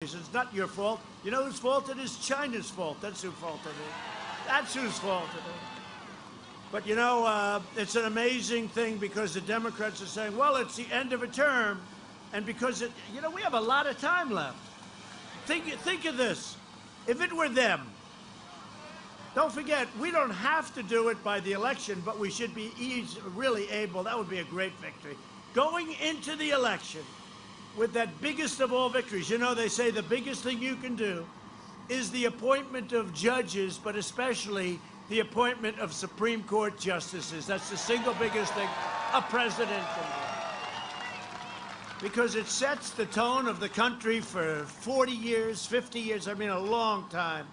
It's not your fault. You know whose fault it is? China's fault. That's whose fault it is. That's whose fault it is. But, you know, it's an amazing thing because the Democrats are saying, well, it's the end of a term. And because, you know, we have a lot of time left. Think of this. If it were them, don't forget, we don't have to do it by the election, but we should be really able. That would be a great victory. Going into the election with that biggest of all victories. You know, they say the biggest thing you can do is the appointment of judges, but especially the appointment of Supreme Court justices. That's the single biggest thing a president can do. Because it sets the tone of the country for 40 years, 50 years, I mean a long time.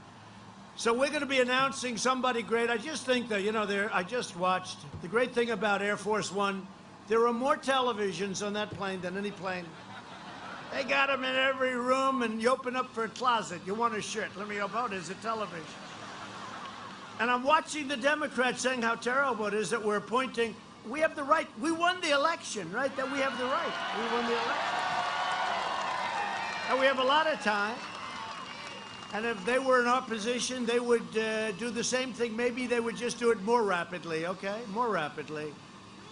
So we're going to be announcing somebody great. I just think that, you know, I just watched. The great thing about Air Force One, there are more televisions on that plane than any plane. They got them in every room, and you open up for a closet. You want a shirt. Let me open. Oh, there's a television. And I'm watching the Democrats saying how terrible it is that we're appointing. We have the right. We won the election, right? That we have the right. We won the election. And we have a lot of time. And if they were in opposition, they would do the same thing. Maybe they would just do it more rapidly, okay? More rapidly.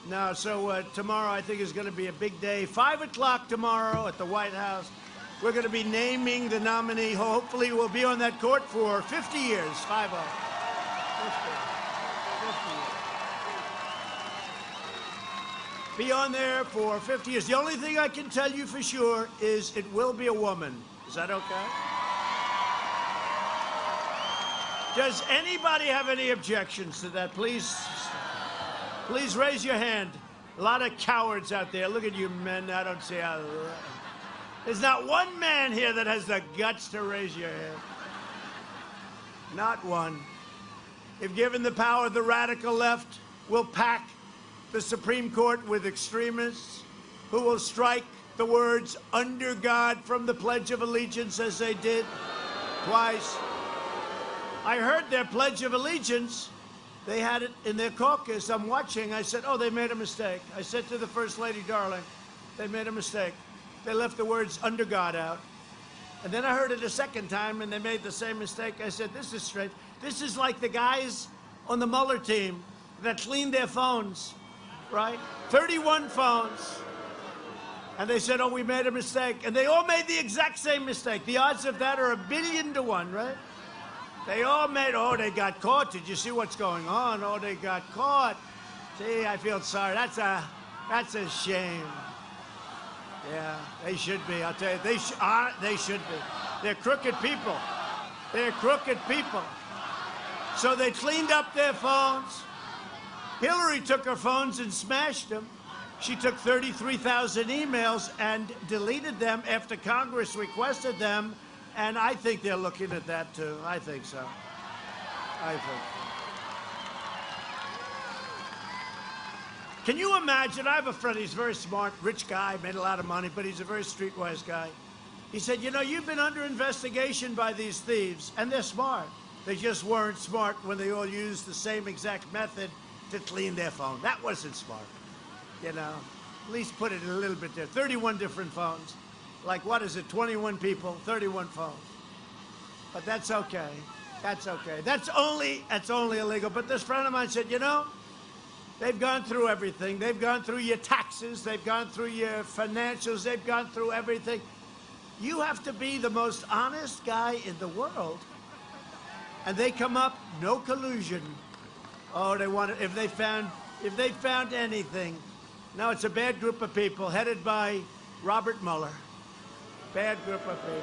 No, so tomorrow I think is going to be a big day. 5 o'clock tomorrow at the White House. We're going to be naming the nominee. Hopefully we'll be on that court for 50 years. 5-0. 50 years. Be on there for 50 years. The only thing I can tell you for sure is it will be a woman. Is that okay? Does anybody have any objections to that? Please raise your hand. A lot of cowards out there. Look at you men. I don't see how. There's not one man here that has the guts to raise your hand. Not one. If given the power, the radical left will pack the Supreme Court with extremists who will strike the words "under God" from the Pledge of Allegiance as they did twice. I heard their Pledge of Allegiance. They had it in their caucus. I'm watching. I said, oh, they made a mistake. I said to the First Lady, darling, they made a mistake. They left the words "under God" out. And then I heard it a second time, and they made the same mistake. I said, this is strange. This is like the guys on the Mueller team that cleaned their phones, right? 31 phones. And they said, oh, we made a mistake. And they all made the exact same mistake. The odds of that are 1,000,000,000 to 1, right? They all made, oh, they got caught. Did you see what's going on? Oh, they got caught. See, I feel sorry. That's a shame. Yeah, they should be. I'll tell you, they should be. They're crooked people. They're crooked people. So they cleaned up their phones. Hillary took her phones and smashed them. She took 33,000 emails and deleted them after Congress requested them. And I think they're looking at that, too. I think so. I think. Can you imagine? I have a friend. He's very smart, rich guy, made a lot of money, but he's a very streetwise guy. He said, you know, you've been under investigation by these thieves, and they're smart. They just weren't smart when they all used the same exact method to clean their phone. That wasn't smart. You know, at least put it a little bit there. 31 different phones. Like, what is it, 21 people, 31 phones. But that's okay. That's okay. That's only illegal. But this friend of mine said, you know, they've gone through everything. They've gone through your taxes. They've gone through your financials. They've gone through everything. You have to be the most honest guy in the world. And they come up, no collusion. Oh, they want it, if they found anything. No, it's a bad group of people headed by Robert Mueller. Bad group of people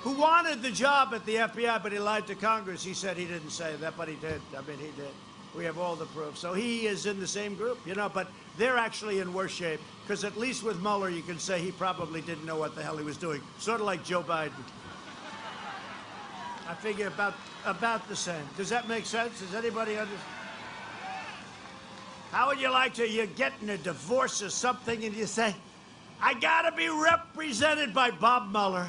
who wanted the job at the FBI, but he lied to Congress. He said he didn't say that, but he did. I mean, he did. We have all the proof. So he is in the same group, you know, but they're actually in worse shape because at least with Mueller, you can say he probably didn't know what the hell he was doing. Sort of like Joe Biden. I figure about the same. Does that make sense? Does anybody understand? How would you like to, you're getting a divorce or something and you say, I gotta be represented by Bob Mueller.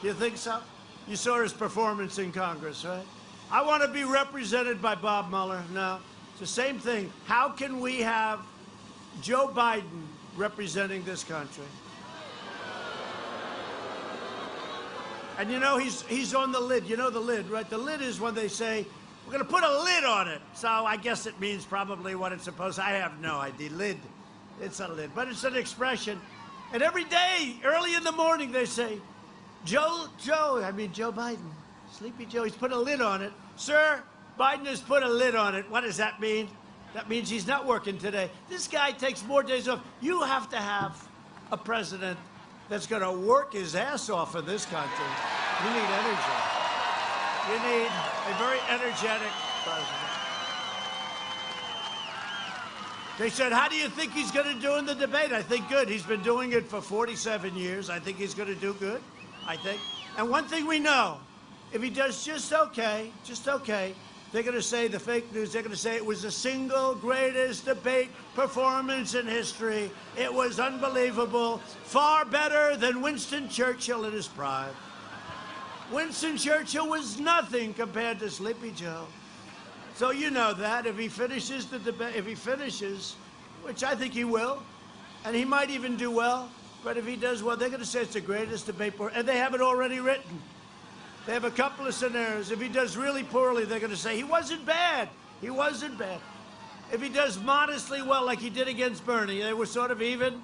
Do you think so? You saw his performance in Congress, right? I want to be represented by Bob Mueller. No, it's the same thing. How can we have Joe Biden representing this country? And you know, he's on the lid. You know the lid, right? The lid is when they say, we're going to put a lid on it. So I guess it means probably what it's supposed to. I have no idea. Lid. It's a lid. But it's an expression. And every day, early in the morning, they say, Joe Biden, Sleepy Joe, he's put a lid on it. Sir, Biden has put a lid on it. What does that mean? That means he's not working today. This guy takes more days off. You have to have a president that's going to work his ass off in this country. You need energy. You need a very energetic president. They said, how do you think he's going to do in the debate? I think good. He's been doing it for 47 years. I think he's going to do good, I think. And one thing we know, if he does just okay, they're going to say, the fake news, they're going to say it was the single greatest debate performance in history. It was unbelievable. Far better than Winston Churchill in his prime. Winston Churchill was nothing compared to Sleepy Joe. So you know that. If he finishes the debate, which I think he will, and he might even do well, but if he does well, they're going to say it's the greatest debate, and they have it already written. They have a couple of scenarios. If he does really poorly, they're going to say he wasn't bad. He wasn't bad. If he does modestly well, like he did against Bernie, they were sort of even,